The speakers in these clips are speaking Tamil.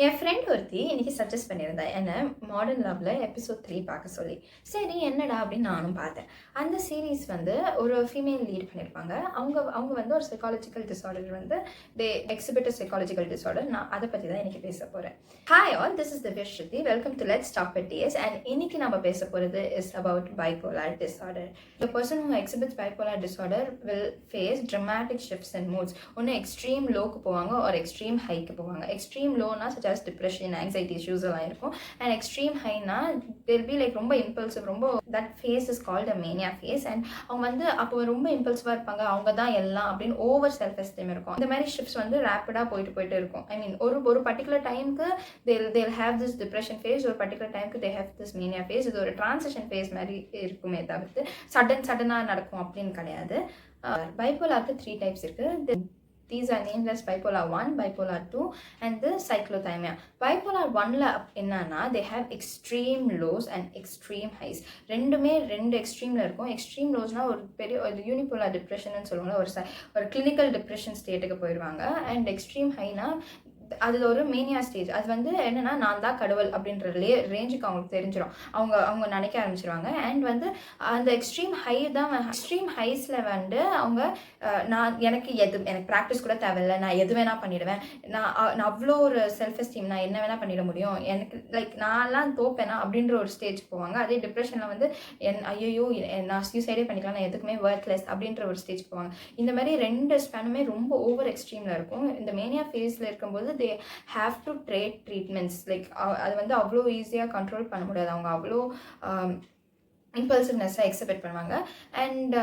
என் ஃப்ரெண்ட் ஒருத்தி இன்னைக்கு சஜஸ்ட் பண்ணியிருந்தா என்ன மாடர்ன் லவ்ல எபிசோட் 3 பார்க்க சொல்லி. சரி என்னடா அப்படின்னு நானும் பார்த்தேன். அந்த சீரீஸ் வந்து ஒரு ஃபீமேல் லீட் பண்ணியிருப்பாங்க. அவங்க அவங்க வந்து ஒரு சைக்காலஜிக்கல் டிஸார்டர் வந்து தே எக்ஸிபிட் சைக்காலஜிக்கல் டிஸார்டர். நான் அதை பற்றி தான் இன்னைக்கு பேச போகிறேன். Hi all, this is Divya Shruti. Welcome to let's talk with DS. And இன்னைக்கு நம்ம பேச போகிறது is about bipolar disorder. The person who exhibits bipolar disorder will face dramatic shifts in moods. ஒன்று எக்ஸ்ட்ரீம் லோக்கு போவாங்க ஒரு எக்ஸ்ட்ரீம் ஹைக்கு போவாங்க. எக்ஸ்ட்ரீம் லோனா such as depression, anxiety issues எல்லாம் இருக்கும். And extreme highனா they'll be like ரொம்ப impulsive, ரொம்ப that phase is called a mania phase. And அவங்க வந்து அப்போ ரொம்ப impulsive இருப்பாங்க, அவங்க தான் எல்லாம் அப்படின்னு ஓவர் செல்ஃப் எஸ்டீம் இருக்கும். இந்த மாதிரி ஷிஃப்ட்ஸ் வந்து ரேப்பிடாக போயிட்டு இருக்கும். ஐ மீன் ஒரு பர்டிகுலர் டைமுக்கு they'll have this depression phase, ஒரு பர்டிகுலர் டைமுக்கு they have this mania phase. இது ஒரு டிரான்சிஷன் ஃபேஸ் மாதிரி இருக்குமே தவிர்த்து சடனாக நடக்கும் அப்படின்னு கிடையாது. பைப்போலாருக்கு 3 டைப்ஸ் இருக்குது. These are named as bipolar 1, bipolar 2 and the cyclothymia. Bipolar 1ல என்னன்னா they have extreme lows and extreme highs. ரெண்டு எக்ஸ்ட்ரீமில் இருக்கும். எக்ஸ்ட்ரீம் லோஸ்னா ஒரு பெரிய ஒரு யூனிபோலார் டிப்ரெஷன் சொல்லுவாங்க, ஒரு கிளினிக்கல் டிப்ரெஷன் ஸ்டேட்டுக்கு போயிடுவாங்க. அண்ட் எக்ஸ்ட்ரீம் ஹைனா அது ஒரு மேனியா ஸ்டேஜ். அது வந்து என்னன்னா நான் தான் கடவுள் அப்படின்ற ரேஞ்சுக்கு அவங்களுக்கு தெரிஞ்சிடும். அவங்க நினைக்க ஆரம்பிச்சிருவாங்க. அண்ட் வந்து அந்த எக்ஸ்ட்ரீம் ஹை தான் எக்ஸ்ட்ரீம் ஹைஸில் வந்து அவங்க எனக்கு ப்ராக்டிஸ் கூட தேவையில்லை, நான் எது வேணால் பண்ணிடுவேன், நான் அவ்வளோ ஒரு செல்ஃப் எஸ்டீம், நான் என்ன வேணால் பண்ணிட முடியும், எனக்கு நான்லாம் தோப்பேனா அப்படின்ற ஒரு ஸ்டேஜ் போவாங்க. அதே டிப்ரெஷனில் வந்து ஐயோ நான் சூசைடே பண்ணிக்கலாம், நான் எதுக்குமே ஒர்க்லெஸ் அப்படின்ற ஒரு ஸ்டேஜ் போவாங்க. இந்த மாதிரி ரெண்டு ஸ்பேனுமே ரொம்ப ஓவர் எக்ஸ்ட்ரீமில் இருக்கும். இந்த மேனியா ஃபேஸில் இருக்கும்போது they have to trade treatments. அது வந்து அவ்வளோ ஈஸியாக கண்ட்ரோல் பண்ண முடியாது. அவங்க அவ்வளோ இம்பல்சிவ்னஸ்ஸாக எக்ஸிபிட் பண்ணுவாங்க. அண்ட்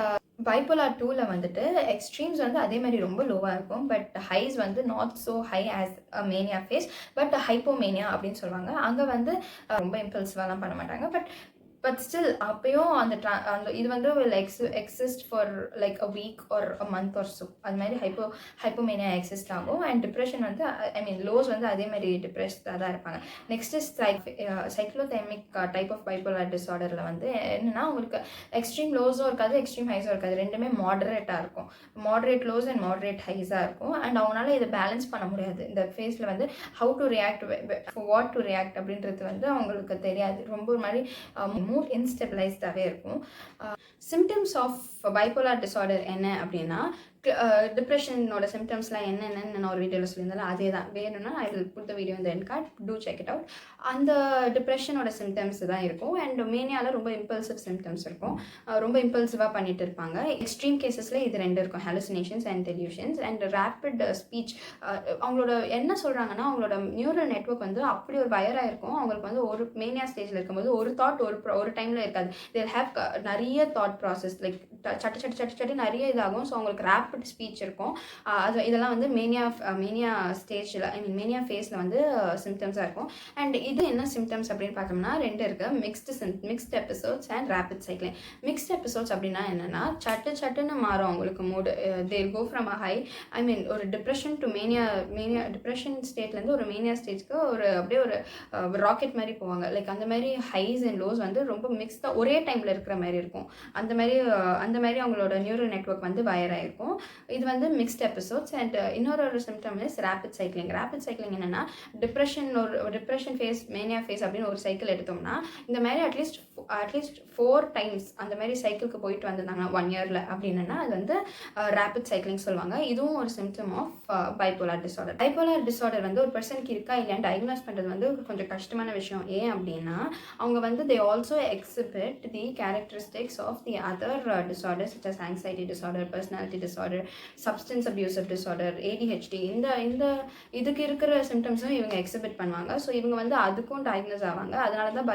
பைப்போலார் 2ல வந்துட்டு எக்ஸ்ட்ரீம்ஸ் வந்து அதே மாதிரி ரொம்ப லோவாக இருக்கும். பட் ஹைஸ் வந்து not so high as a mania phase, but hypomania அப்படின்னு சொல்லுவாங்க. அங்கே வந்து ரொம்ப இம்பல்சிவாலாம் பண்ண மாட்டாங்க. பட் ஸ்டில் அப்பயும் அந்த இது வந்து will exist for like a week or a month or so. அது மாதிரி ஹைப்போமேனியா எக்ஸிஸ்ட் ஆகும். அண்ட் டிப்ரெஷன் வந்து ஐ மீன் லோஸ் வந்து அதே மாதிரி டிப்ரெஸ்டாக தான் இருப்பாங்க. Next is cyclothymic type of bipolar டிஸார்டரில் வந்து என்னென்னா உங்களுக்கு எக்ஸ்ட்ரீம் லோஸும் இருக்காது, எக்ஸ்ட்ரீம் ஹைஸும் இருக்காது, ரெண்டுமே மாடரேட்டாக இருக்கும். மாடரேட் லோஸ் அண்ட் மாடரேட் ஹைஸாக இருக்கும். அண்ட் அவங்களால இதை பேலன்ஸ் பண்ண முடியாது. இந்த ஃபேஸில் வந்து how to react, what to react அப்படின்றது வந்து அவங்களுக்கு தெரியாது. ரொம்ப ஒரு மாதிரி மூட் இன்ஸ்டெபிளைஸ்டாகவே இருக்கும். சிம்டம்ஸ் ஆஃப் பைப்போலார் டிஸார்டர் என்ன அப்படின்னா, டிப்ரெஷனோட சிம்டம்ஸ்லாம் என்னென்னு நான் ஒரு வீடியோவில் சொல்லியிருந்தாலும் அதே தான். வேணும்னா I will put the video இந்த end card, to check it out. அந்த டிப்ரெஷனோட சிம்டம்ஸ் தான் இருக்கும். அண்ட் மேனியாவில் ரொம்ப இம்பல்சிவ் சிம்டம்ஸ் இருக்கும். ரொம்ப இம்பல்சிவாக பண்ணிட்டு இருப்பாங்க. எக்ஸ்ட்ரீம் கேசஸில் இது ரெண்டு இருக்கும், hallucinations and delusions. And rapid speech. அவங்களோட என்ன சொல்கிறாங்கன்னா, அவங்களோட நியூரல் நெட்வொர்க் வந்து அப்படி ஒரு வயராக இருக்கும். அவங்களுக்கு வந்து ஒரு மேனியா ஸ்டேஜில் இருக்கும்போது ஒரு தாட் ஒரு டைமில் இருக்காது. தேல் ஹேவ் நிறைய தாட் ப்ராசஸ், லைக் சட்டு நிறைய இதாகும். ஸோ அவங்களுக்கு ரேப்பிட் ஸ்பீச் இருக்கும். இதெல்லாம் வந்து மேனியா ஸ்டேஜில் ஐ மீன் மேனியா ஃபேஸில் வந்து சிம்டம்ஸாக இருக்கும். அண்ட் இது என்ன சிம்டம்ஸ் அப்படின்னு பார்த்தோம்னா ரெண்டு இருக்குது, mixed episodes and rapid cycling. Mixed episodes அப்படின்னா என்னென்னா சட்டுன்னு மாறும் அவங்களுக்கு மூடு. தேல் கோ ஃப்ரம் அ ஹை, ஐ மீன் ஒரு டிப்ரெஷன் டு மேனியா டிப்ரெஷன் ஸ்டேட்லேருந்து ஒரு மேனியா ஸ்டேஜ்க்கு அப்படியே ஒரு ராக்கெட் மாதிரி போவாங்க. லைக் அந்த மாதிரி ஹைஸ் அண்ட் லோஸ் வந்து ரொம்ப மிக்ஸ்டாக ஒரே டைமில் இருக்கிற மாதிரி இருக்கும். அந்த மாதிரி அவங்களோட நியூரல் நெட்வொர்க் வந்து வயர் ஆகிருக்கும். இது வந்து மிக்ஸ்ட் எபிசோட்ஸ். அண்ட் இன்னொரு symptom is rapid cycling. Rapid cycling என்னென்னா டிப்ரெஷன் ஃபேஸ், மேனியா ஃபேஸ் அப்படின்னு ஒரு சைக்கிள் எடுத்தோம்னா இந்த மாதிரி அட்லீஸ்ட் 4 டைம்ஸ் அந்த மாதிரி சைக்கிளுக்கு போயிட்டு வந்திருந்தாங்க 1 இயரில் அப்படின்னா அது வந்து ரேபிட் சைக்கிளிங் சொல்லுவாங்க. இதுவும் ஒரு symptom of bipolar disorder. Bipolar disorder வந்து ஒரு பர்சனுக்கு இருக்கா இல்லையான்னு டயக்னோஸ் பண்ணுறது வந்து கொஞ்சம் கஷ்டமான விஷயம். ஏன் அப்படின்னா அவங்க வந்து they also exhibit the characteristics of the other disorders such as anxiety disorder, personality disorder, substance abusive disorder, ADHD. இந்த இதுக்கு இருக்கிற சிம்டம்ஸும் இவங்க எக்ஸிபிட் பண்ணுவாங்க. ஸோ இவங்க வந்து அதுக்கும் டயக்னோஸ் ஆவாங்க. அதனால தான்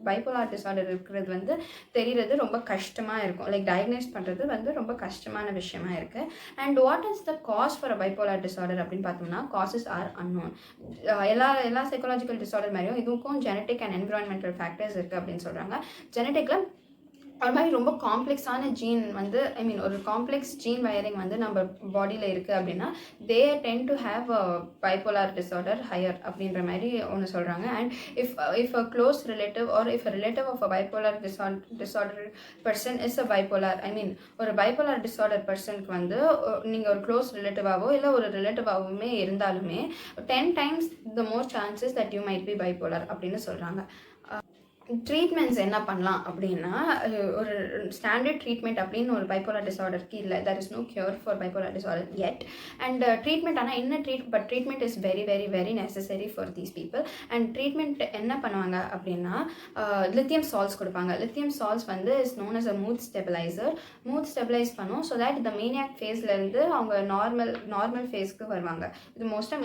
பைப்போலார் டிஸார்டர் இருக்கிறது வந்து தெரிகிறது ரொம்ப கஷ்டமாக இருக்கும். லைக் டயக்னோஸ் பண்ணுறது வந்து ரொம்ப கஷ்டமான விஷயமா இருக்குது. And what is the cause for a bipolar disorder அப்படின்னு பார்த்தோம்னா காசஸ் ஆர் அன்னோன். எல்லா சைக்காலஜிக்கல் டிஸார்டர் மாதிரியும் இதுக்கும் ஜெனட்டிக் அண்ட் என்விரான்மெண்டல் ஃபேக்டர்ஸ் இருக்குது அப்படின்னு சொல்கிறாங்க. ஜெனட்டிக்கில் அது மாதிரி ரொம்ப காம்ப்ளெக்ஸான ஜீன் வந்து ஒரு காம்ப்ளெக்ஸ் ஜீன் வயரிங் வந்து நம்ம பாடியில் இருக்குது அப்படின்னா they tend to have bipolar disorder higher அப்படின்ற மாதிரி ஒன்று சொல்கிறாங்க. And if a close relative or if a relative of a bipolar disorder person is a bipolar ஒரு பைப்போலார் டிஸார்டர் பர்சனுக்கு வந்து நீங்கள் ஒரு க்ளோஸ் ரிலேட்டிவாவோ இல்லை ஒரு ரிலேட்டிவாகவுமே இருந்தாலுமே 10 times the more chances that you might be bipolar அப்படின்னு சொல்கிறாங்க. ட்ரீட்மெண்ட்ஸ் என்ன பண்ணலாம் அப்படின்னா ஒரு ஸ்டாண்டர்ட் ட்ரீட்மெண்ட் அப்படின்னு ஒரு பைப்போலார் டிஸார்டருக்கு இல்லை. There is no cure for bipolar disorder yet. And treatment ஆனால் என்ன but treatment is very very very necessary for these people. And treatment என்ன பண்ணுவாங்க அப்படின்னா லித்தியம் சால்ட்ஸ் கொடுப்பாங்க. லித்தியம் சால்ட்ஸ் வந்து is known as a mood stabiliser. Mood stabilise பண்ணும் ஸோ தட் இந்த மேனியாக் ஃபேஸ்லேருந்து அவங்க நார்மல் ஃபேஸ்க்கு வருவாங்க. இது மோஸ்ட்டாக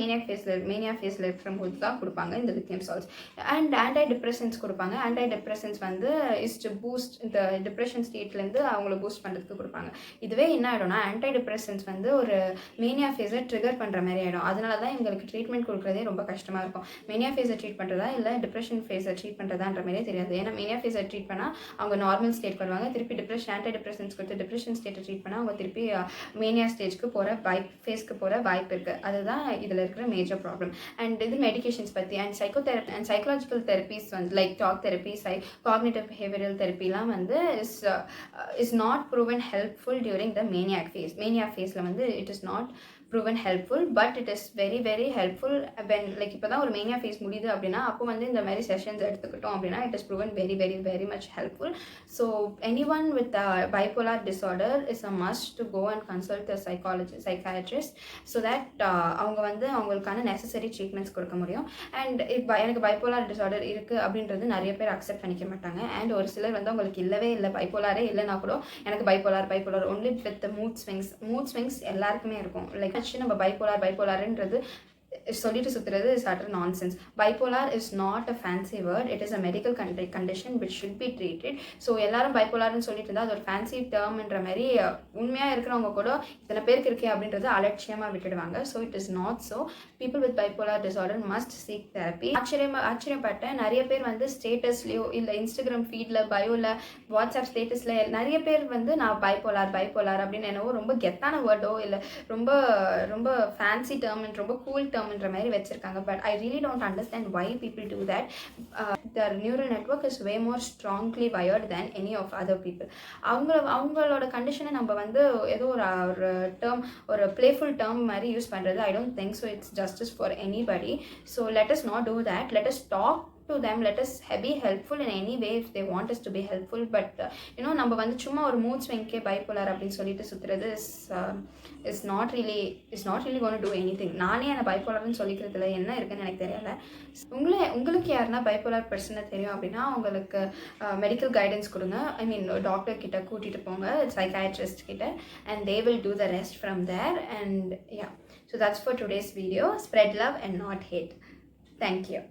மேனியா ஃபேஸில் இருக்கிற போது தான் கொடுப்பாங்க இந்த lithium salts. And anti depressions கொடுப்பாங்க. ஆன்டை டிப்ரெஷன்ஸ் வந்து இஸ் டு பூஸ்ட் இந்த டிப்ரெஷன் ஸ்டேட்லேருந்து அவங்கள பூஸ்ட் பண்ணுறதுக்கு கொடுப்பாங்க. இதுவே என்ன ஆகிடும்னா ஆன்டை டிப்ரெஷன்ஸ் வந்து ஒரு மேனியா ஃபேஸை ட்ரிகர் பண்ணுற மாதிரி ஆகிடும். அதனால தான் இவங்களுக்கு ட்ரீட்மெண்ட் கொடுக்குறதே ரொம்ப கஷ்டமாக இருக்கும். மேனியா ஃபேஸை ட்ரீட் பண்ணுறதா இல்லை டிப்ரெஷன் ஃபேஸை ட்ரீட் பண்ணுறதான்ற மாதிரியே தெரியாது. ஏன்னா மேனியா ஃபேஸை ட்ரீட் பண்ணால் அவங்க நார்மல் ஸ்டேட் வருவாங்க. திருப்பி ஆன்டை டிப்ரெஷன்ஸ் கொடுத்து டிப்ரெஷன் ஸ்டேட்டை ட்ரீட் பண்ணால் அவங்க திருப்பி மேனியா ஸ்டேஜ்க்கு ஃபேஸ்க்கு போகிற வாய்ப்பு இருக்குது. அதுதான் இதில் இருக்கிற மேஜர் ப்ராப்ளம். அண்ட் இது மெடிகேஷன்ஸ் பற்றி அண்ட் சைக்கலாஜிக்கல் தெரப்பீஸ் வந்து like talk therapy, cognitive behavioral therapy லாம் வந்து is not proven helpful during the maniac phase வந்து it is not proven helpful, but it is very very helpful when like இப்போ தான் ஒரு மேனியா ஃபேஸ் முடியுது அப்படின்னா அப்போ வந்து இந்த மாதிரி செஷன்ஸ் எடுத்துக்கிட்டோம் அப்படின்னா it is proven very very very much helpful. So anyone with bipolar disorder is a must to go and consult a psychiatrist so that அவங்க வந்து அவங்களுக்கான நெசசரி ட்ரீட்மெண்ட்ஸ் கொடுக்க முடியும். அண்ட் எனக்கு பைப்போலார் டிஸார்டர் இருக்குது அப்படின்றது நிறைய பேர் அக்செப்ட் பண்ணிக்க மாட்டாங்க. அண்ட் ஒரு சிலர் வந்து அவங்களுக்கு இல்லவே இல்லை, பைப்போலாரே இல்லைனா கூட எனக்கு bipolar only with mood swings எல்லாருக்குமே இருக்கும். லைக் நம்ம பைப்போலார்ன்றது சொல்லிட்டு சுற்றுறது is utter nonsense. Bipolar is not a fancy word. It is a medical condition which should be treated. So எல்லாரும் பைப்போலார்னு சொல்லிட்டு இருந்தால் அது ஒரு ஃபேன்சி டேர்ம்ன்ற மாதிரி உண்மையாக இருக்கிறவங்க கூட இத்தனை பேருக்கு இருக்கே அப்படின்றது அலட்சியமாக விட்டுடுவாங்க. So it is not so. People with bipolar disorder must seek therapy. ஆச்சரியப்பட்டேன், நிறைய பேர் வந்து ஸ்டேட்டஸ்லையோ இல்லை இன்ஸ்டாகிராம் ஃபீடில் பயோவில் வாட்ஸ்அப் ஸ்டேட்டஸில் நிறைய பேர் வந்து நான் பைப்போலார் அப்படின்னு என்னவோ ரொம்ப கெத்தான வேர்டோ இல்லை ரொம்ப ரொம்ப ஃபேன்சி டேர்ம் ரொம்ப கூல் டேர்ம் ன்ற மாதிரி வச்சிருக்காங்க. But I really don't understand why people do that. their neural network is way more strongly wired than any of other people. அவங்களோட கண்டிஷனை நம்ம வந்து ஏதோ ஒரு டேர்ம் ஒரு பிளேஃபுல் டேர்ம் மாதிரி யூஸ் பண்ணுறது I don't think so it's justice for anybody. So let us not do that. Let us talk to them. Let us be helpful in any way if they want us to be helpful. But நம்ம வந்து சும்மா ஒரு மூட் ஸ்விங்கே பைப்போலார் அப்படின்னு சொல்லிட்டு சுற்றுறது is not really going to do anything. நானே அந்த பைப்போலார்னு சொல்லிக்கிறதுல என்ன இருக்குன்னு எனக்கு தெரியல. உங்களுக்கு யாருன்னா பைப்போலார் பர்சனை தெரியும் அப்படின்னா உங்களுக்கு மெடிக்கல் கைடன்ஸ் கொடுங்க. டாக்டர் கிட்ட கூட்டிகிட்டு போங்க, சைக்காட்ரிஸ்ட் கிட்ட, and they will do the rest from there. And yeah, so that's for today's video. Spread love and not hate. Thank you.